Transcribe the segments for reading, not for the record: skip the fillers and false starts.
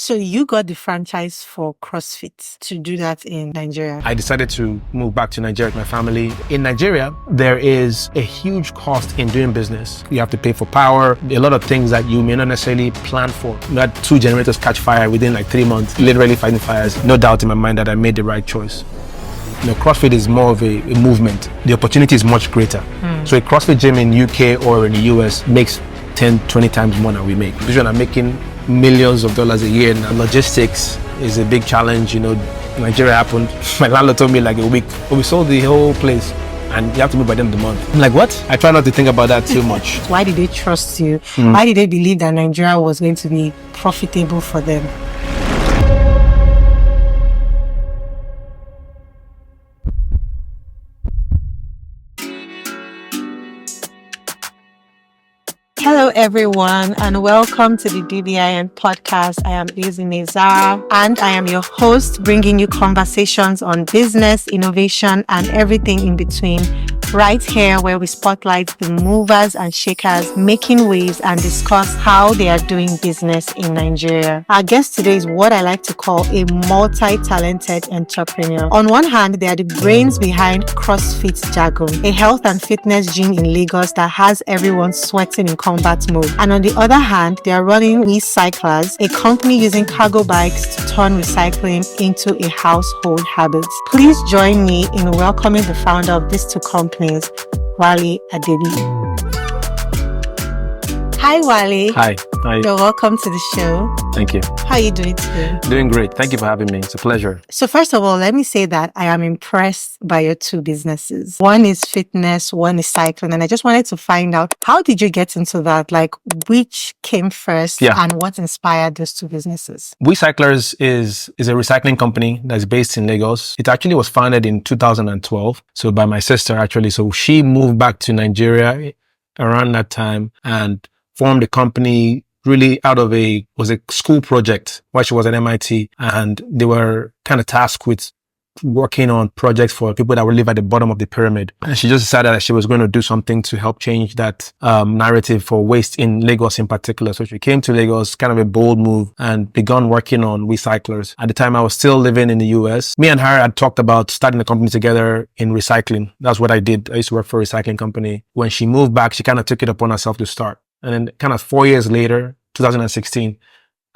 So you got the franchise for CrossFit to do that in Nigeria? I decided to move back to Nigeria with my family. In Nigeria, there is a huge cost in doing business. You have to pay for power, a lot of things that you may not necessarily plan for. We had 2 generators catch fire within like 3 months, literally fighting fires. No doubt in my mind that I made the right choice. CrossFit is more of a movement. The opportunity is much greater. So a CrossFit gym in UK or in the US makes 10, 20 times more than we make. Usually I'm making millions of dollars a year. Now, logistics is a big challenge. Nigeria happened. My landlord told me like a week, but we sold the whole place and you have to move by the end of the month. I'm like, what? I try not to think about that too much. Why did they trust you? Why did they believe that Nigeria was going to be profitable for them? Hello everyone and welcome to the DBIN Podcast. I am Izzy Nezara and I am your host, bringing you conversations on business, innovation and everything in between. Right here where we spotlight the movers and shakers making waves and discuss how they are doing business in Nigeria. Our guest today is what I like to call a multi-talented entrepreneur. On one hand, they are the brains behind CrossFit Jagun, a health and fitness gym in Lagos that has everyone sweating in combat mode. And on the other hand, they are running Wecyclers, a company using cargo bikes to turn recycling into a household habit. Please join me in welcoming the founder of these two companies, Wale Adebiyi. Hi, Wale. Hi. You're welcome to the show. Thank you. How are you doing today? Doing great. Thank you for having me. It's a pleasure. So first of all, let me say that I am impressed by your two businesses. One is fitness, one is cycling. And I just wanted to find out, how did you get into that? Like, which came first and what inspired those two businesses? Wecyclers is a recycling company that's based in Lagos. It actually was founded in 2012. So by my sister, actually. So she moved back to Nigeria around that time and formed a company really out of was a school project while she was at MIT, and they were kind of tasked with working on projects for people that would live at the bottom of the pyramid. And she just decided that she was going to do something to help change that narrative for waste in Lagos in particular. So she came to Lagos, kind of a bold move, and began working on Wecyclers. At the time, I was still living in the US. Me and her had talked about starting a company together in recycling. That's what I did. I used to work for a recycling company. When she moved back, she kind of took it upon herself to start. And then kind of 4 years later, 2016,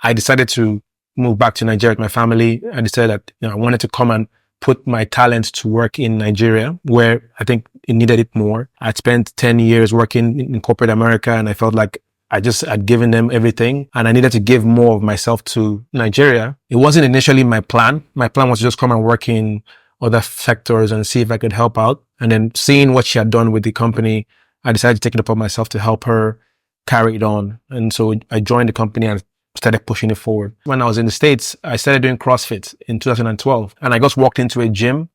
I decided to move back to Nigeria with my family. I decided that I wanted to come and put my talent to work in Nigeria, where I think it needed it more. I'd spent 10 years working in corporate America, and I felt like I'd given them everything, and I needed to give more of myself to Nigeria. It wasn't initially my plan. My plan was to just come and work in other sectors and see if I could help out. And then seeing what she had done with the company, I decided to take it upon myself to help her carry it on. And so I joined the company and started pushing it forward. When I was in the States, I started doing CrossFit in 2012, and I just walked into a gym.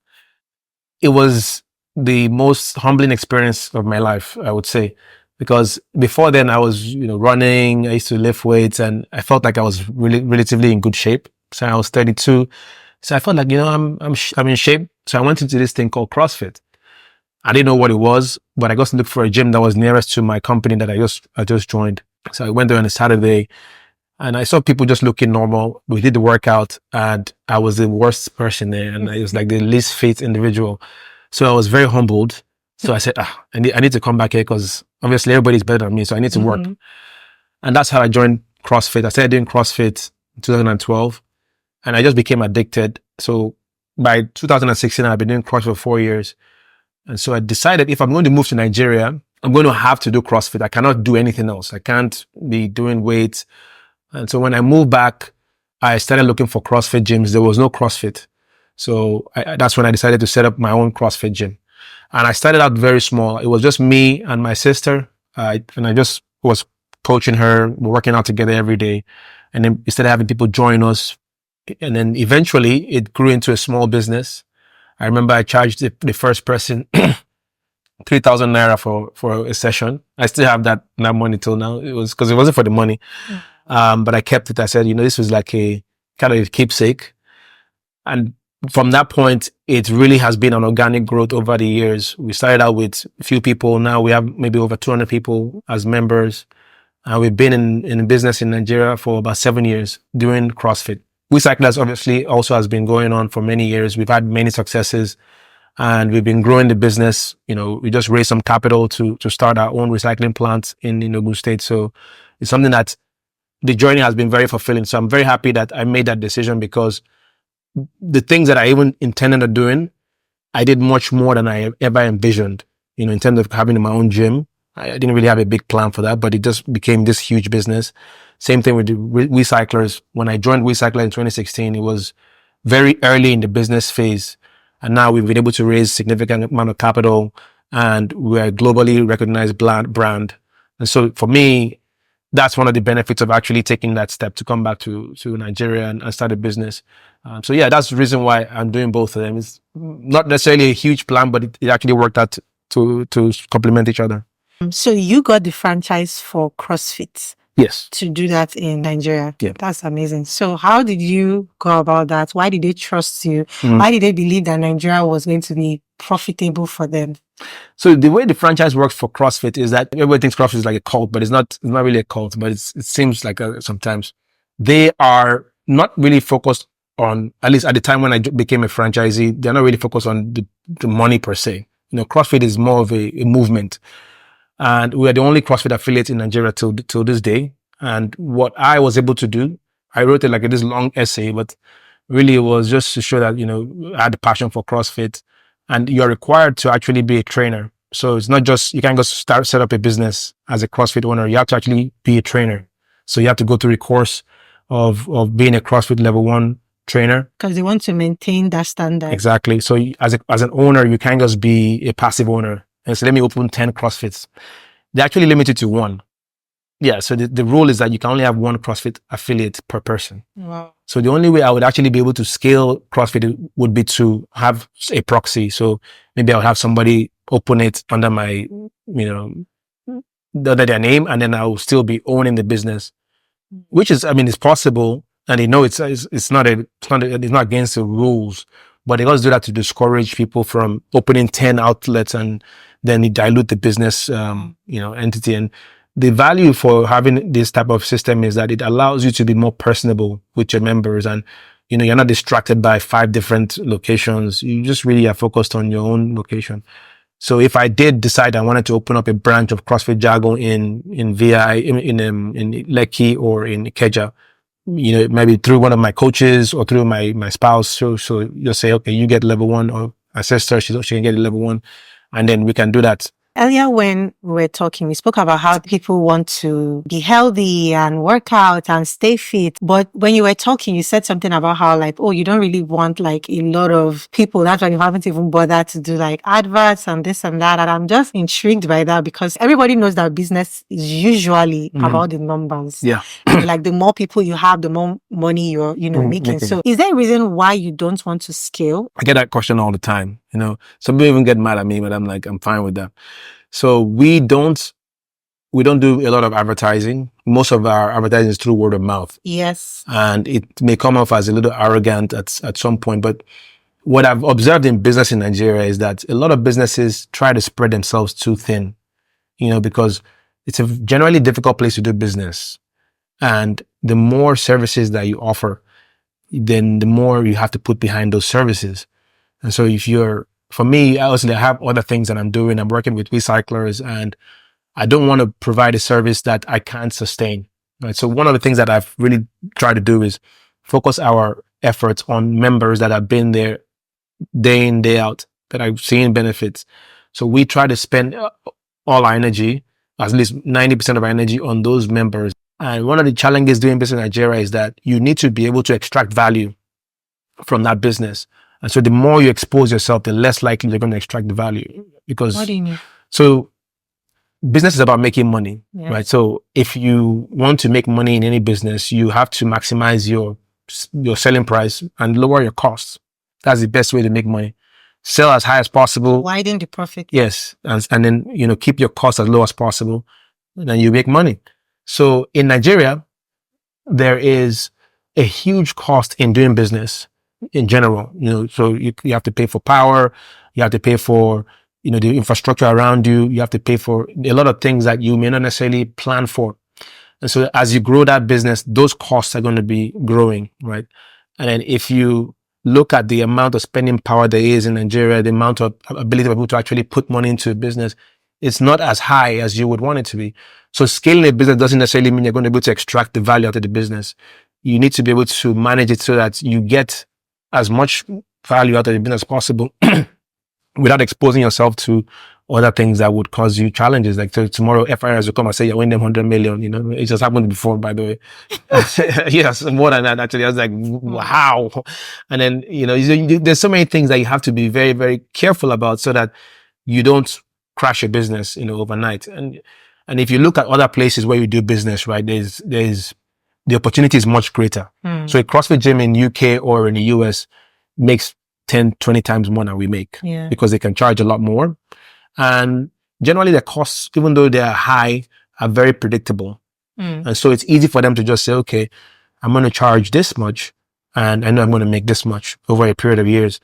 It was the most humbling experience of my life, I would say, because before then I was, running, I used to lift weights, and I felt like I was really relatively in good shape. So I was 32. So I felt like, I'm in shape. So I went into this thing called CrossFit. I didn't know what it was, but I got to look for a gym that was nearest to my company that I just joined. So I went there on a Saturday, and I saw people just looking normal. We did the workout, and I was the worst person there, and I was like the least fit individual. So I was very humbled. So I said, I need to come back here because obviously everybody's better than me, so I need to work. And that's how I joined CrossFit. I started doing CrossFit in 2012, and I just became addicted. So by 2016, I've been doing CrossFit for 4 years. And so I decided if I'm going to move to Nigeria, I'm going to have to do CrossFit. I cannot do anything else. I can't be doing weights. And so when I moved back, I started looking for CrossFit gyms. There was no CrossFit. So that's when I decided to set up my own CrossFit gym. And I started out very small. It was just me and my sister. And I just was coaching her, working out together every day. And then we started having people join us. And then eventually it grew into a small business. I remember I charged the first person 3,000 naira for a session. I still have that money till now. It was because it wasn't for the money. But I kept it. I said, this was like a kind of a keepsake. And from that point, it really has been an organic growth over the years. We started out with a few people. Now we have maybe over 200 people as members. And we've been in business in Nigeria for about 7 years doing CrossFit. Wecyclers obviously also has been going on for many years. We've had many successes and we've been growing the business. We just raised some capital to start our own recycling plant in Ogun State. So it's something that the journey has been very fulfilling. So I'm very happy that I made that decision, because the things that I even intended on doing, I did much more than I ever envisioned. In terms of having my own gym, I didn't really have a big plan for that, but it just became this huge business. Same thing with the Wecyclers. When I joined Wecycler in 2016, it was very early in the business phase. And now we've been able to raise significant amount of capital, and we're a globally recognized brand. And so for me, that's one of the benefits of actually taking that step to come back to Nigeria and start a business. So yeah, that's the reason why I'm doing both of them. It's not necessarily a huge plan, but it actually worked out to complement each other. So you got the franchise for CrossFit. Yes. To do that in Nigeria. Yeah. That's amazing. So how did you go about that? Why did they trust you? Why did they believe that Nigeria was going to be profitable for them? So the way the franchise works for CrossFit is that everybody thinks CrossFit is like a cult, but it's not really a cult, but it seems like sometimes. They are not really focused on, at least at the time when I became a franchisee, they're not really focused on the money per se. CrossFit is more of a movement. And we are the only CrossFit affiliate in Nigeria till this day. And what I was able to do, I wrote it like this long essay, but really it was just to show that, I had a passion for CrossFit, and you're required to actually be a trainer. So it's not just, you can't just set up a business as a CrossFit owner. You have to actually be a trainer. So you have to go through a course of being a CrossFit level 1 trainer. Because they want to maintain that standard. Exactly. So as an owner, you can't just be a passive owner and say, let me open 10 CrossFits. They actually limit it to 1. Yeah. So the rule is that you can only have 1 CrossFit affiliate per person. Wow. So the only way I would actually be able to scale CrossFit would be to have a proxy. So maybe I would have somebody open it under my, under their name, and then I will still be owning the business, which is, it's possible. And they know it's not against the rules, but they also do that to discourage people from opening 10 outlets and then they dilute the business, entity. And the value for having this type of system is that it allows you to be more personable with your members, and you're not distracted by 5 different locations. You just really are focused on your own location. So if I did decide I wanted to open up a branch of CrossFit Jagun in VI, in Lekki or in Ikeja, maybe through one of my coaches or through my spouse. So you'll say, okay, you get level 1, or my sister, she can get level 1, and then we can do that. Earlier when we were talking, we spoke about how people want to be healthy and work out and stay fit. But when you were talking, you said something about how you don't really want a lot of people. That's why you haven't even bothered to do adverts and this and that. And I'm just intrigued by that, because everybody knows that business is usually about the numbers. Yeah. The more people you have, the more money you're, making. So is there a reason why you don't want to scale? I get that question all the time. Some people even get mad at me, but I'm fine with that. So we don't do a lot of advertising. Most of our advertising is through word of mouth. Yes. And it may come off as a little arrogant at some point, but what I've observed in business in Nigeria is that a lot of businesses try to spread themselves too thin, because it's a generally difficult place to do business. And the more services that you offer, then the more you have to put behind those services. And so for me, I have other things that I'm doing. I'm working with Wecyclers, and I don't want to provide a service that I can't sustain. Right. So one of the things that I've really tried to do is focus our efforts on members that have been there day in, day out, that I've seen benefits. So we try to spend all our energy, at least 90% of our energy, on those members. And one of the challenges doing business in Nigeria is that you need to be able to extract value from that business. And so the more you expose yourself, the less likely you're going to extract the value. Because what do you mean? So business is about making money, right? So if you want to make money in any business, you have to maximize your selling price and lower your costs. That's the best way to make money. Sell as high as possible. Widen the profit. Yes. And then, keep your costs as low as possible. And then you make money. So in Nigeria, there is a huge cost in doing business in general. So you have to pay for power. You have to pay for, the infrastructure around you. You have to pay for a lot of things that you may not necessarily plan for. And so as you grow that business, those costs are going to be growing, right? And then if you look at the amount of spending power there is in Nigeria, the amount of ability of people to actually put money into a business, it's not as high as you would want it to be. So scaling a business doesn't necessarily mean you're going to be able to extract the value out of the business. You need to be able to manage it so that you get as much value out of the business as possible without exposing yourself to other things that would cause you challenges. Like tomorrow, FIRs will come and say you're winning them 100 million. You know, it just happened before, by the way. Yes, more than that, actually. I was like, wow. And then, there's so many things that you have to be very, very careful about so that you don't crash a business, overnight. And if you look at other places where you do business, right, there's the opportunity is much greater. So a CrossFit gym in UK or in the US makes 10, 20 times more than we make because they can charge a lot more. And generally the costs, even though they are high, are very predictable. And so it's easy for them to just say, okay, I'm going to charge this much and I know I'm going to make this much over a period of years.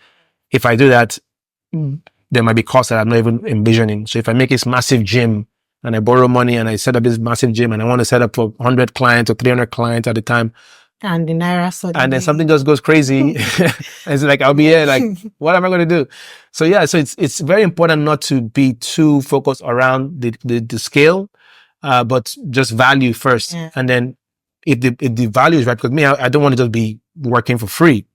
If I do that, there might be costs that I'm not even envisioning. So if I make this massive gym and I borrow money and I set up this massive gym and I want to set up for 100 clients or 300 clients at a time, and the naira suddenly. And then something just goes crazy. It's like, I'll be here, like, what am I going to do? So so it's very important not to be too focused around the scale, but just value first. Yeah. And then if the value is right, because I don't want to just be working for free.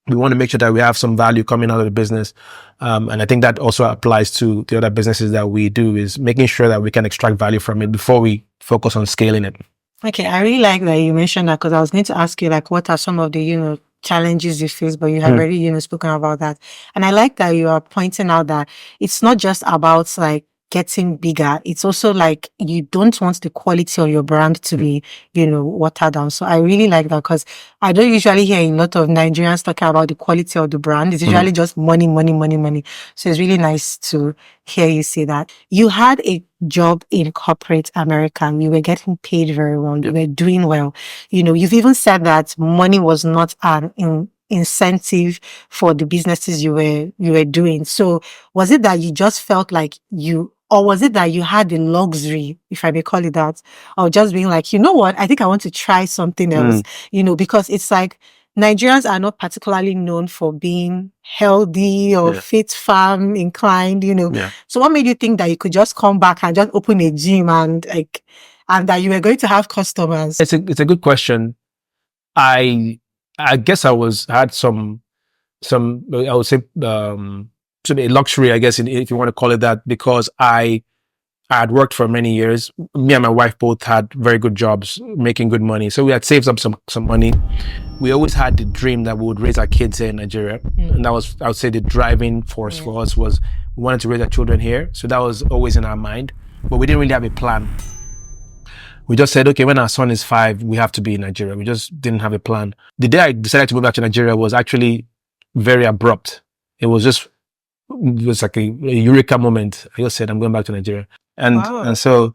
We want to make sure that we have some value coming out of the business. And I think that also applies to the other businesses that we do, is making sure that we can extract value from it before we focus on scaling it. Okay, I really like that you mentioned that, because I was going to ask you, like, what are some of the, challenges you face, but you have already, spoken about that. And I like that you are pointing out that it's not just about like getting bigger. It's also like you don't want the quality of your brand to be, watered down. So I really like that, because I don't usually hear a lot of Nigerians talking about the quality of the brand. It's usually just money, money, money, money. So it's really nice to hear you say that. You had a job in corporate America. You were getting paid very well. You were doing well. You've even said that money was not an incentive for the businesses you were doing. So was it that you just felt like or was it that you had the luxury, if I may call it that, of just being like, you know what, I think I want to try something else, because it's like Nigerians are not particularly known for being healthy or fit farm inclined, So what made you think that you could just come back and just open a gym and that you were going to have customers? It's a good question. I guess I had some I would say a luxury, I guess, if you want to call it that, because I had worked for many years. Me and my wife both had very good jobs, making good money. So we had saved up some money. We always had the dream that we would raise our kids here in Nigeria. And that was, I would say, the driving force for us was we wanted to raise our children here. So that was always in our mind, but we didn't really have a plan. We just said, okay, when our son is 5, we have to be in Nigeria. We just didn't have a plan. The day I decided to move back to Nigeria was actually very abrupt. It was like a eureka moment. I just said, I'm going back to Nigeria. And so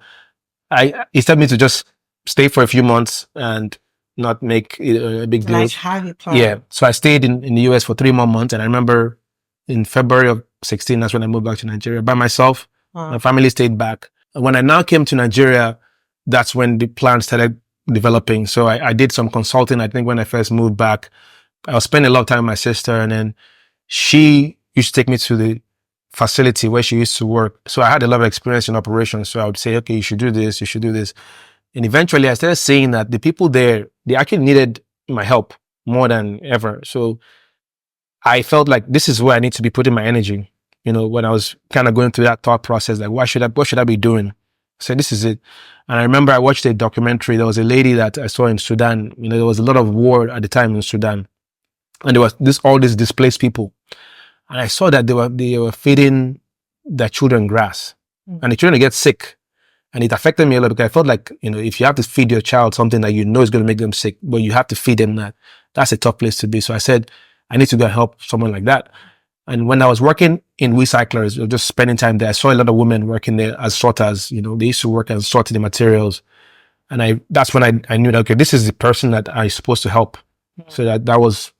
it told me to just stay for a few months and not make a big deal. Like have a plan. Yeah. So I stayed in the US for 3 more months. And I remember in February of 16, that's when I moved back to Nigeria by myself. My family stayed back. When I now came to Nigeria, that's when the plan started developing. So I did some consulting. I think when I first moved back, I was spending a lot of time with my sister, and then she used to take me to the facility where she used to work. So I had a lot of experience in operations. So I would say, okay, you should do this, you should do this. And eventually I started seeing that the people there, they actually needed my help more than ever. So I felt like this is where I need to be putting my energy. When I was kind of going through that thought process, like, what should I be doing? I said, this is it. And I remember I watched a documentary. There was a lady that I saw in Sudan. There was a lot of war at the time in Sudan. And there was all these displaced people. And I saw that they were feeding their children grass. And the children get sick. And it affected me a lot, because I felt like, if you have to feed your child something that is going to make them sick, but you have to feed them that's a tough place to be. So I said, I need to go help someone like that. And when I was working in Wecyclers, just spending time there, I saw a lot of women working there as sorters. They used to work and sort the materials. And that's when I knew that, okay, this is the person that I'm supposed to help. So that was,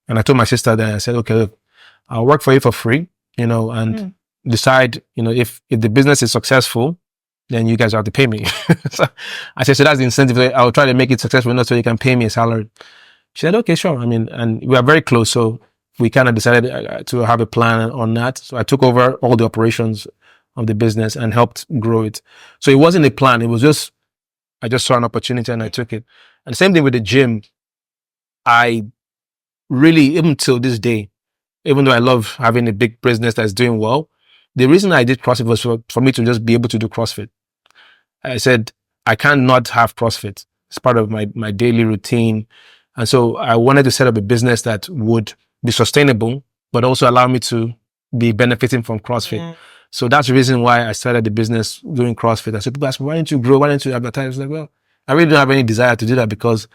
and I told my sister that, I said, okay, look, I'll work for you for free, and decide, if the business is successful, then you guys have to pay me. So I said, so that's the incentive. I'll try to make it successful enough so you can pay me a salary. She said, okay, sure. I mean, and we are very close. So we kind of decided to have a plan on that. So I took over all the operations of the business and helped grow it. So it wasn't a plan. It was just, I just saw an opportunity and I took it. And same thing with the gym. I really, even till this day, even though I love having a big business that's doing well, the reason I did CrossFit was for me to just be able to do CrossFit. I said, I can't not have CrossFit. It's part of my daily routine. And so I wanted to set up a business that would be sustainable, but also allow me to be benefiting from CrossFit. Yeah. So that's the reason why I started the business doing CrossFit. I said, people ask me, why don't you grow? Why don't you advertise? I was like, well, I really don't have any desire to do that because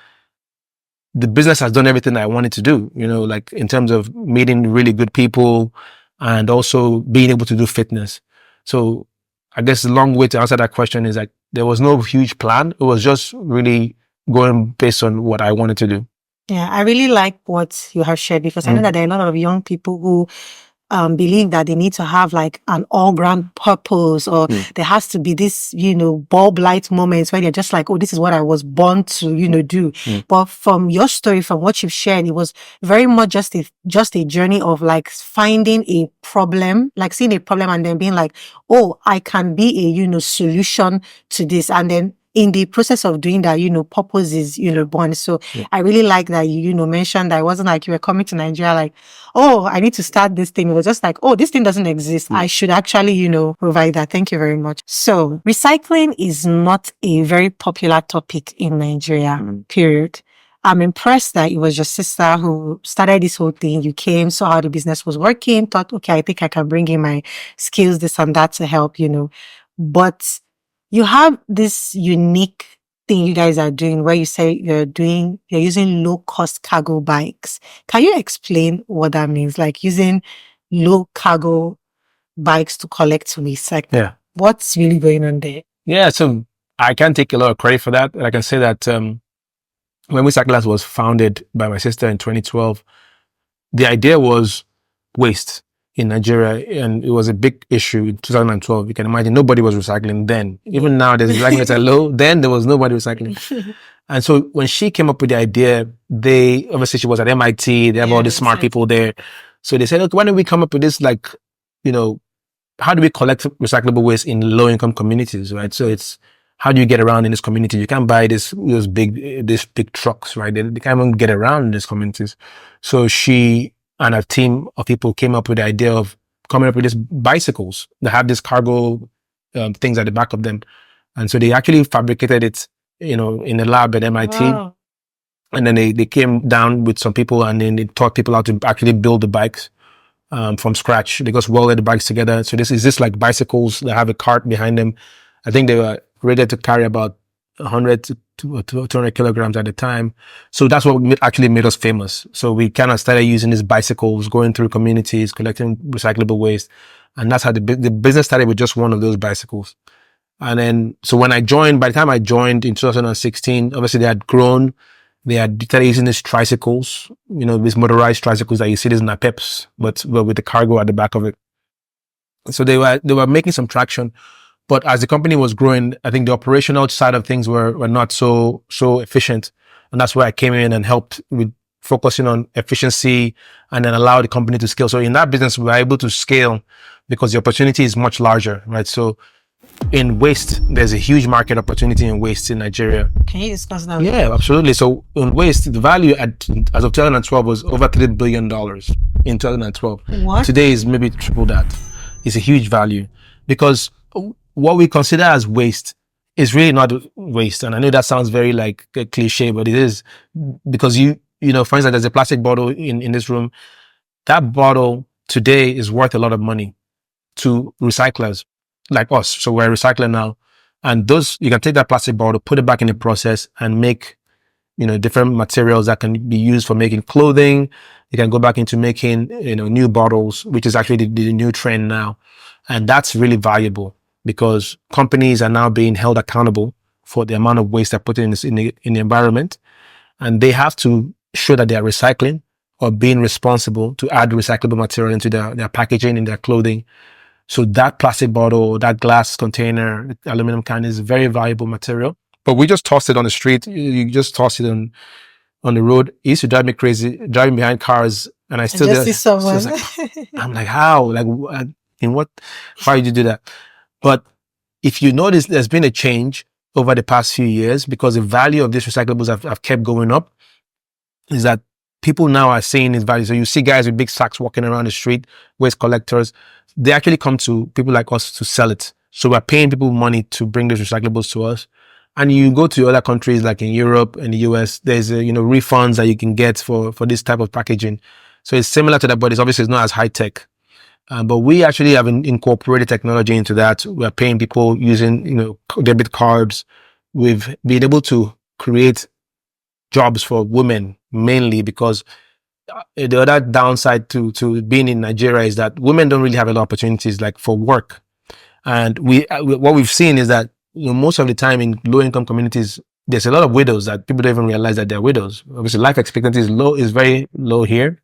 the business has done everything I wanted to do, like in terms of meeting really good people and also being able to do fitness. So I guess the long way to answer that question is like, there was no huge plan. It was just really going based on what I wanted to do. Yeah, I really like what you have shared because I know that there are a lot of young people who believe that they need to have like an all-round purpose or there has to be this, bulb light moments where they're just like, oh, this is what I was born to, do. But from your story, from what you've shared, it was very much just a journey of like finding a problem, like seeing a problem and then being like, oh, I can be a, solution to this. And then in the process of doing that, purpose is, born. So I really like that you mentioned that it wasn't like you were coming to Nigeria like, oh, I need to start this thing. It was just like, oh, this thing doesn't exist. I should actually, provide that. Thank you very much. So recycling is not a very popular topic in Nigeria, period. I'm impressed that it was your sister who started this whole thing. You came, saw how the business was working, thought, okay, I think I can bring in my skills, this and that to help, But you have this unique thing you guys are doing where you say you're using low cost cargo bikes. Can you explain what that means? Like using low cargo bikes to collect waste. Like, what's really going on there? Yeah, so I can take a lot of credit for that. And I can say that when Wecyclers was founded by my sister in 2012, the idea was waste in Nigeria, and it was a big issue in 2012. You can imagine nobody was recycling then. Even now, there's recycling rates are low. Then there was nobody recycling. And so when she came up with the idea, obviously she was at MIT. They have all these smart people there. So they said, look, why don't we come up with this, like, how do we collect recyclable waste in low income communities, right? So it's, how do you get around in this community? You can't buy these big trucks, right? They can't even get around in these communities. So she and a team of people came up with the idea of coming up with these bicycles that have these cargo things at the back of them. And so they actually fabricated it, in a lab at MIT. Wow. And then they came down with some people and then they taught people how to actually build the bikes from scratch. They just welded the bikes together. So this is like bicycles that have a cart behind them. I think they were rated to carry about 100 to 200 kilograms at the time. So that's what actually made us famous. So we kind of started using these bicycles, going through communities, collecting recyclable waste. And that's how the business started with just one of those bicycles. And then, so when I joined, by the time I joined in 2016, obviously they had grown. They had started using these tricycles, these motorized tricycles that you see these napeps, but with the cargo at the back of it. So they were making some traction. But as the company was growing, I think the operational side of things were not so efficient. And that's where I came in and helped with focusing on efficiency and then allow the company to scale. So in that business, we were able to scale because the opportunity is much larger, right? So in waste, there's a huge market opportunity in waste in Nigeria. Can you discuss that? Yeah, absolutely. So in waste, the value as of 2012 was over $3 billion in 2012. What? Today is maybe triple that. It's a huge value because what we consider as waste is really not waste. And I know that sounds very like a cliche, but it is, because for instance, there's a plastic bottle in this room. That bottle today is worth a lot of money to recyclers like us. So we're a recycler now. And you can take that plastic bottle, put it back in the process and make, different materials that can be used for making clothing. You can go back into making, new bottles, which is actually the new trend now. And that's really valuable, because companies are now being held accountable for the amount of waste they're putting in the environment. And they have to show that they are recycling or being responsible to add recyclable material into their packaging, in their clothing. So that plastic bottle, that glass container, aluminum can is very valuable material. But we just toss it on the street. You just toss it on the road. It used to drive me crazy, driving behind cars, and I still just see someone. I'm like, how? Like, in what? Why did you do that? But if you notice, there's been a change over the past few years because the value of these recyclables have kept going up. Is that people now are seeing its value. So you see guys with big sacks walking around the street, waste collectors. They actually come to people like us to sell it. So we're paying people money to bring those recyclables to us. And you go to other countries like in Europe and the US, there's refunds that you can get for this type of packaging. So it's similar to that, but it's not as high tech. But we actually have incorporated technology into that. We're paying people using debit cards. We've been able to create jobs for women mainly because the other downside to being in Nigeria is that women don't really have a lot of opportunities like for work. And what we've seen is that most of the time in low income communities, there's a lot of widows that people don't even realize that they're widows. Obviously, life expectancy is very low here.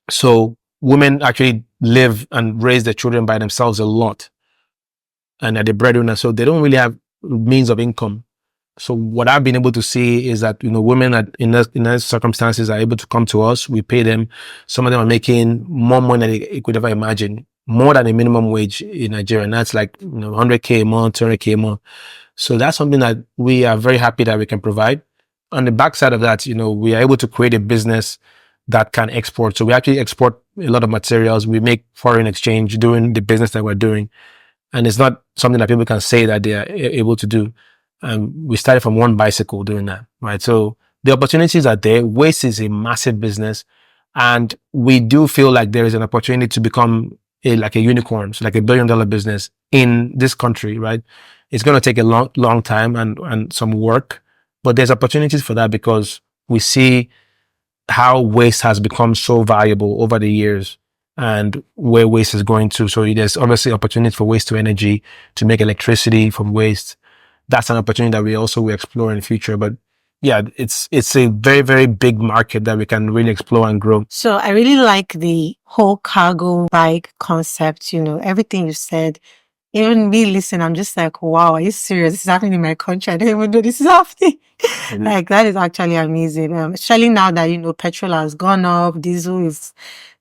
So women actually live and raise their children by themselves a lot, and are the breadwinner. So they don't really have means of income. So what I've been able to see is that women in those circumstances are able to come to us. We pay them. Some of them are making more money than they could ever imagine, more than a minimum wage in Nigeria, and that's like 100K a month, 200K a month. So that's something that we are very happy that we can provide. On the backside of that, we are able to create a business that can export. So we actually export a lot of materials. We make foreign exchange doing the business that we're doing, and it's not something that people can say that they are able to do. We started from one bicycle doing that, right? So the opportunities are there. Waste is a massive business, and we do feel like there is an opportunity to become like a unicorn, so like $1 billion business in this country, right? It's going to take a long time and some work, but there's opportunities for that because we see how waste has become so valuable over the years and where waste is going to. So there's obviously opportunities for waste to energy, to make electricity from waste. That's an opportunity that we explore in the future. But yeah, it's a very, very big market that we can really explore and grow. So I really like the whole cargo bike concept, everything you said. Even me listening, I'm just like, wow, are you serious? This is happening in my country. I didn't even know this is happening. Like, that is actually amazing. Especially now that, petrol has gone up, diesel is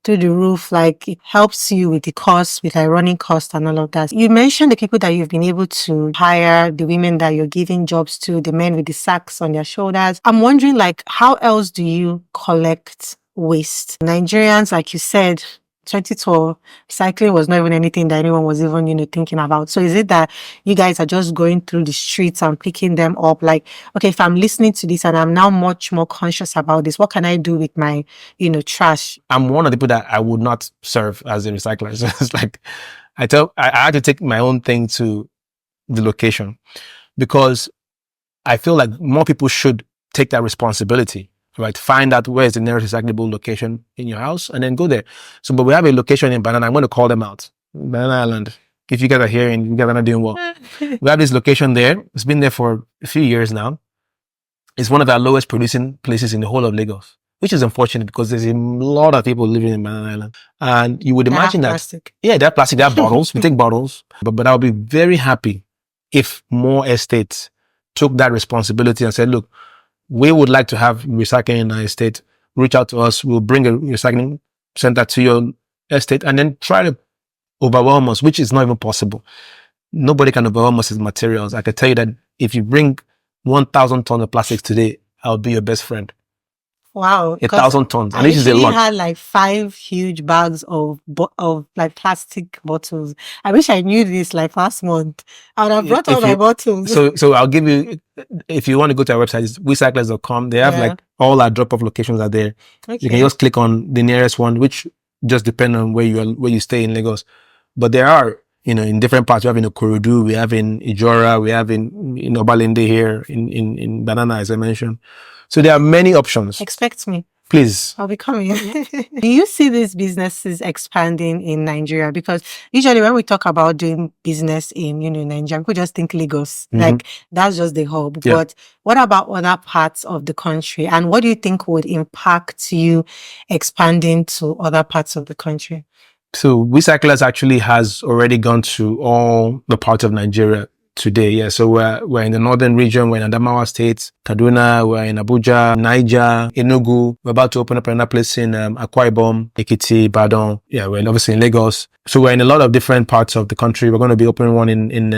to the roof. Like, it helps you with the cost, with like running cost and all of that. You mentioned the people that you've been able to hire, the women that you're giving jobs to, the men with the sacks on their shoulders. I'm wondering, like, how else do you collect waste? Nigerians, like you said, 2012, cycling was not even anything that anyone was even, thinking about. So is it that you guys are just going through the streets and picking them up? Like, okay, if I'm listening to this and I'm now much more conscious about this, what can I do with my, trash? I'm one of the people that I would not serve as a recycler. So it's like, I had to take my own thing to the location because I feel like more people should take that responsibility. Right, find out where is the nearest recyclable location in your house and then go there. So, but we have a location in Banana. I'm going to call them out. Banana Island. If you guys are here and you guys are not doing well, we have this location there. It's been there for a few years now. It's one of our lowest producing places in the whole of Lagos, which is unfortunate because there's a lot of people living in Banana Island. And you would imagine that. Plastic. Yeah, they have plastic, they have bottles. We take bottles. But I would be very happy if more estates took that responsibility and said, look, we would like to have recycling in our estate. Reach out to us. We'll bring a recycling center to your estate and then try to overwhelm us, which is not even possible. Nobody can overwhelm us with materials. I can tell you that if you bring 1,000 tons of plastics today, I'll be your best friend. Wow. 1,000 tons. And this is a lot. I had like 5 huge bags of like plastic bottles. I wish I knew this like last month. I would have brought all my bottles. So I'll give you, if you want to go to our website, it's wecyclers.com. They have like all our drop-off locations are there. Okay. You can just click on the nearest one, which just depend on where you stay in Lagos. But there are, in different parts. We have in Okorodu, we have in Ijora, we have in Obalende here, in Banana, as I mentioned. So there are many options. Expect me. Please. I'll be coming. Do you see these businesses expanding in Nigeria? Because usually when we talk about doing business in, Nigeria, people just think Lagos. Mm-hmm. Like, that's just the hub. Yeah. But what about other parts of the country? And what do you think would impact you expanding to other parts of the country? So Wecyclers actually has already gone to all the parts of Nigeria today. Yeah. So we're in the northern region. We're in Adamawa State, Kaduna. We're in Abuja, Niger, Enugu. We're about to open up another place in Akwa Ibom, Ekiti, Badon. Yeah. We're obviously in Lagos. So we're in a lot of different parts of the country. We're going to be opening one in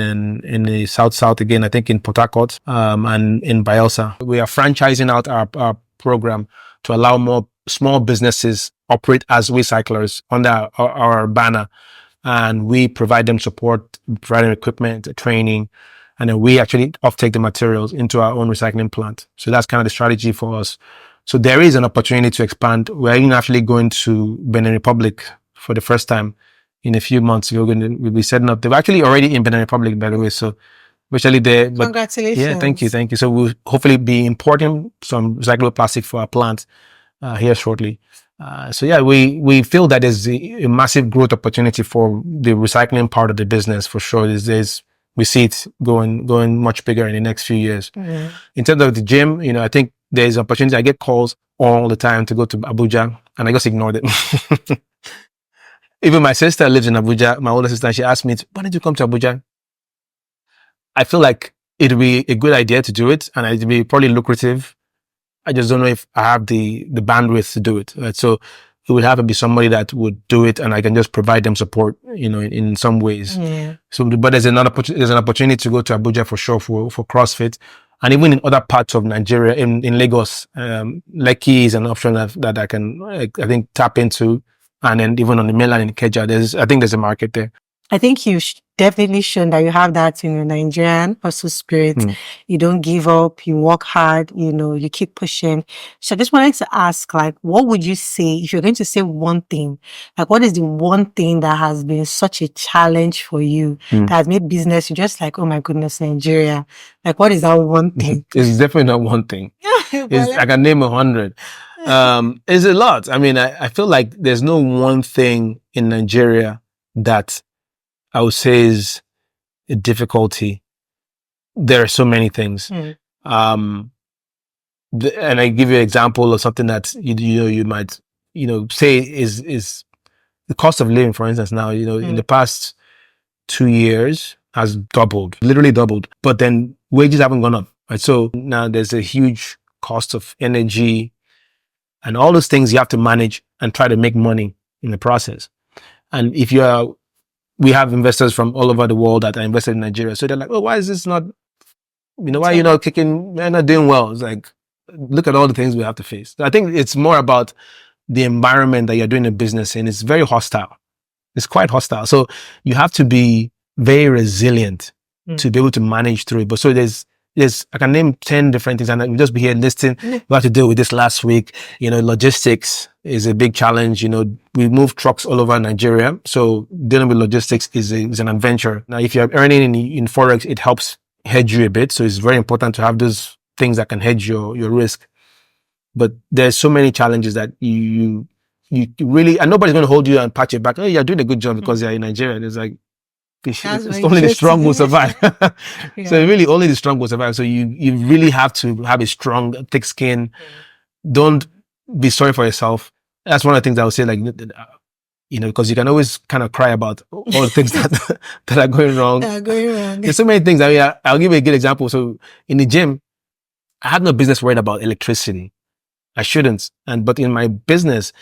the south again. I think in Port Harcourt, and in Bayelsa. We are franchising out our program to allow more small businesses operate as Wecyclers under our banner. And we provide them support, provide them equipment, training, and then we actually offtake the materials into our own recycling plant. So that's kind of the strategy for us. So there is an opportunity to expand. We're even actually going to Benin Republic for the first time in a few months. We'll be setting up. They're actually already in Benin Republic, by the way. So especially there. But congratulations. Yeah, thank you. So we'll hopefully be importing some recyclable plastic for our plant here shortly. So yeah, we feel that there's a massive growth opportunity for the recycling part of the business for sure. We see it going much bigger in the next few years. Mm-hmm. In terms of the gym, I think there's opportunity. I get calls all the time to go to Abuja, and I just ignored it. Even my sister lives in Abuja, my older sister, and she asked me, why don't you come to Abuja? I feel like it'd be a good idea to do it, and it'd be probably lucrative. I just don't know if I have the bandwidth to do it. Right? So it would have to be somebody that would do it, and I can just provide them support, in some ways. Yeah. So, but there's an opportunity to go to Abuja for sure for CrossFit, and even in other parts of Nigeria, in Lagos, Lekki is an option that I can, I think, tap into, and then even on the mainland in Ikeja, I think there's a market there. I think you've definitely shown that you have that in your Nigerian hustle spirit. You don't give up, you work hard, you keep pushing. So I just wanted to ask, what would you say, if you're going to say one thing, what is the one thing that has been such a challenge for you that has made business, you're just like, oh my goodness, Nigeria. What is that one thing? It's definitely not one thing. I can name 100. It's a lot. I mean, I feel like there's no one thing in Nigeria that I would say is a difficulty. There are so many things. And I give you an example of something that you might say is the cost of living, for instance. Now in the past 2 years has doubled, literally doubled. But then wages haven't gone up. Right? So now there's a huge cost of energy and all those things you have to manage and try to make money in the process. And we have investors from all over the world that are invested in Nigeria. So they're like, oh, why is this not, why are you not kicking, we're not doing well? It's like, look at all the things we have to face. So I think it's more about the environment that you're doing a business in. It's very hostile. It's quite hostile. So you have to be very resilient to be able to manage through it. But so I can name 10 different things, and I'll just be here listing. We had to deal with this last week. Logistics is a big challenge. We move trucks all over Nigeria. So dealing with logistics is an adventure. Now, if you're earning in Forex, it helps hedge you a bit. So it's very important to have those things that can hedge your risk. But there's so many challenges that you really, and nobody's going to hold you and pat your back. Oh, you're doing a good job because you're in Nigeria. It's like, it's only the strong will survive. So really only the strong will survive. So you really have to have a strong, thick skin. Don't be sorry for yourself. That's one of the things I would say, because you can always kind of cry about all the things that are going wrong. There's so many things. I mean, I'll give you a good example. So in the gym, I had no business worried about electricity. I shouldn't. But in my business,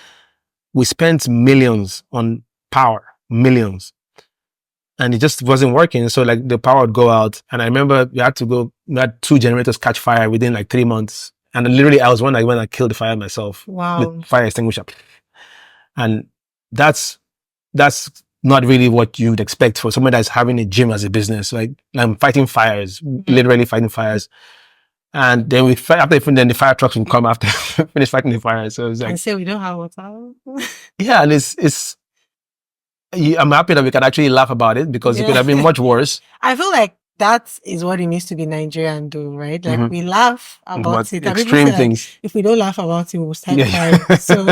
we spent millions on power, millions. And it just wasn't working. So the power would go out. And I remember we had 2 generators catch fire within 3 months. And literally I was one that went and killed the fire myself. Wow. With fire extinguisher. And that's not really what you'd expect for someone that's having a gym as a business. I'm fighting fires, literally fighting fires. And then then the fire trucks will come after finish fighting the fire. So it's and say we don't have water. Yeah, and I'm happy that we can actually laugh about it because it could have been much worse. I feel like that is what it means to be Nigerian, though, right? We laugh about it. Extreme things. If we don't laugh about it, we'll start crying. So,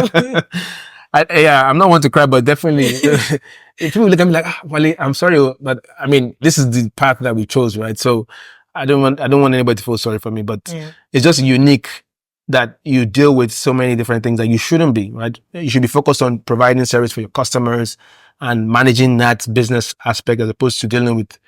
I'm not one to cry, but definitely, if people look at me like, Wale, I'm sorry, but I mean, this is the path that we chose, right? So, I don't want anybody to feel sorry for me, but it's just unique that you deal with so many different things that you shouldn't be, right? You should be focused on providing service for your customers and managing that business aspect as opposed to dealing with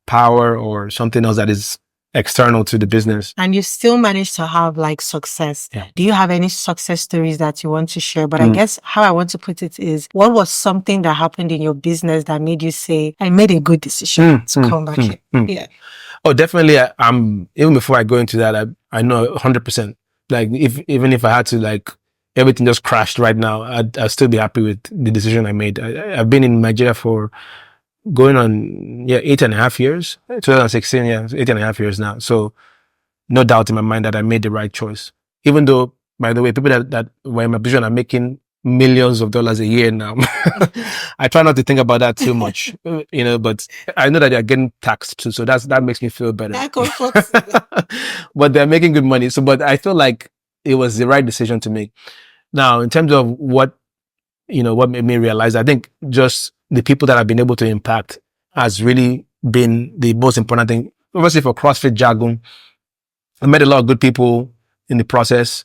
power or something else that is external to the business. And you still managed to have like success. Yeah. Do you have any success stories that you want to share? But I guess how I want to put it is, what was something that happened in your business that made you say, I made a good decision to come back here? Yeah. Oh, definitely. Even before I go into that, I know 100%. Like even if I had to, like, everything just crashed right now, I'd still be happy with the decision I made. I've been in Nigeria for going on 8.5 years. 2016, 8.5 years now. So no doubt in my mind that I made the right choice. Even though, by the way, people that were in my position are making millions of dollars a year now. I try not to think about that too much, but I know that they're getting taxed too, so that makes me feel better. But they're making good money. So, but I feel like it was the right decision to make. Now, in terms of what made me realize, I think just the people that I've been able to impact has really been the most important thing. Obviously, for CrossFit Jagun, I met a lot of good people in the process,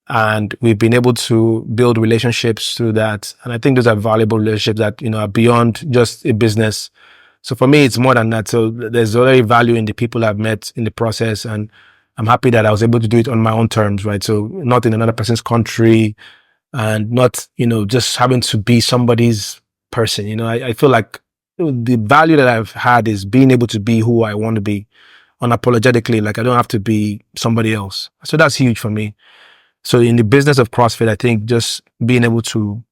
and we've been able to build relationships through that. And I think those are valuable relationships that, are beyond just a business. So for me, it's more than that. So there's already value in the people I've met in the process. And I'm happy that I was able to do it on my own terms, right? So not in another person's country, and not, just having to be somebody's person. I feel like the value that I've had is being able to be who I want to be unapologetically. Like, I don't have to be somebody else. So that's huge for me. So in the business of CrossFit, I think just being able to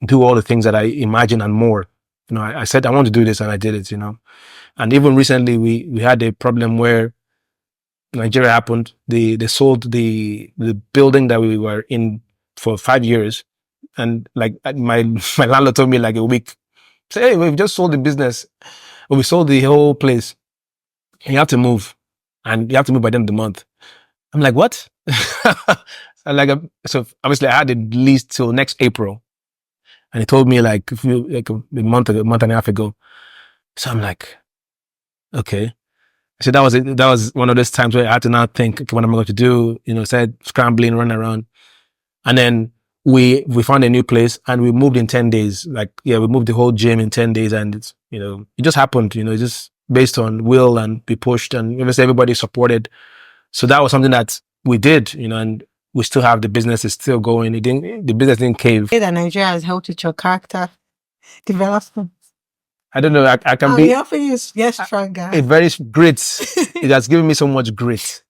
do all the things that I imagine and more. I said I want to do this, and I did it. And even recently, we had a problem where Nigeria happened. They sold the building that we were in for 5 years, and like my landlord told me like a week, say, hey, we've just sold the business, we sold the whole place. You have to move, and you have to move by the end of the month. I'm like, what? So obviously I had at least till next April, and he told me like a month and a half ago. So I'm like, okay. So that was it. That was one of those times where I had to now think, okay, what am I going to do? Started scrambling, running around, and then we found a new place, and we moved in 10 days. We moved the whole gym in 10 days, and it's it just happened. Just based on will, and we pushed, and obviously everybody supported. So that was something that we did, and we still have the business is still going. The business didn't cave. That Nigeria has helped with your character development. I don't know. I can be helping you get stronger. A very grit. It has given me so much grit.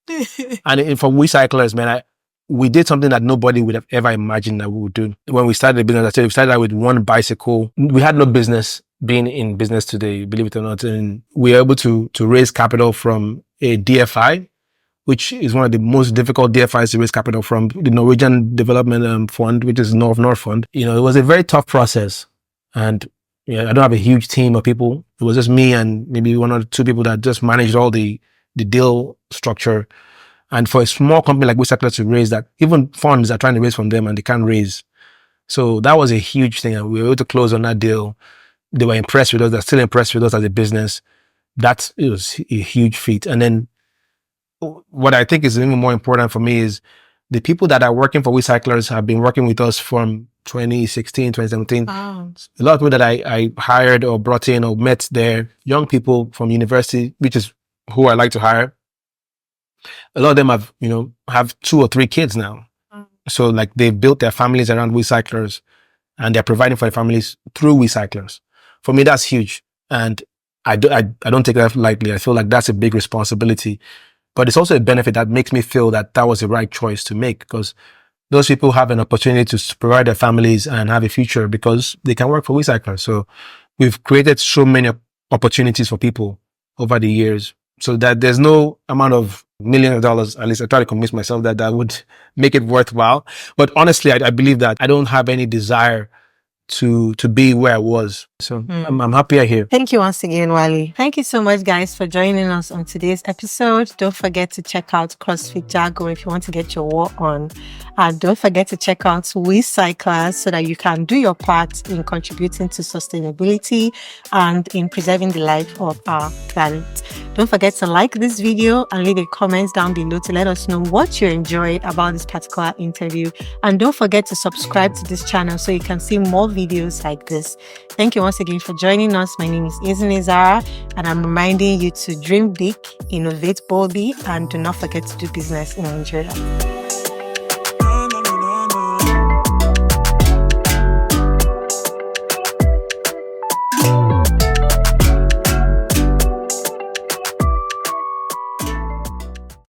And for Wecyclers, man, we did something that nobody would have ever imagined that we would do. When we started the business, I said we started out with one bicycle. We had no business being in business today, believe it or not. And we were able to raise capital from a DFI, which is one of the most difficult DFIs to raise capital from, the Norwegian Development Fund, which is North Fund. It was a very tough process. And I don't have a huge team of people. It was just me and maybe one or two people that just managed all the deal structure. And for a small company like Wecyclers to raise that, even funds are trying to raise from them and they can't raise. So that was a huge thing. And we were able to close on that deal. They were impressed with us. They're still impressed with us as a business. It was a huge feat. And then what I think is even more important for me is the people that are working for Wecyclers have been working with us from 2016, 2017. Wow. A lot of people that I hired or brought in or met there, young people from university, which is who I like to hire. A lot of them have 2 or 3 kids now. So like they've built their families around Wecyclers, and they're providing for their families through Wecyclers. For me, that's huge. And I don't take that lightly. I feel like that's a big responsibility. But it's also a benefit that makes me feel that was the right choice to make, because those people have an opportunity to provide their families and have a future because they can work for Wecyclers. So we've created so many opportunities for people over the years, so that there's no amount of millions of dollars, at least I try to convince myself that would make it worthwhile. But honestly, I believe that I don't have any desire to be where I was. So I'm happier here. Thank you once again, Wale. Thank you so much, guys, for joining us on today's episode. Don't forget to check out CrossFit Jagun if you want to get your work on. And don't forget to check out Wecyclers so that you can do your part in contributing to sustainability and in preserving the life of our planet. Don't forget to like this video and leave a comment down below to let us know what you enjoyed about this particular interview. And don't forget to subscribe to this channel so you can see more videos like this. Thank you once again for joining us. My name is Izzy Zara, and I'm reminding you to dream big, innovate boldly, and do not forget to do business in Nigeria.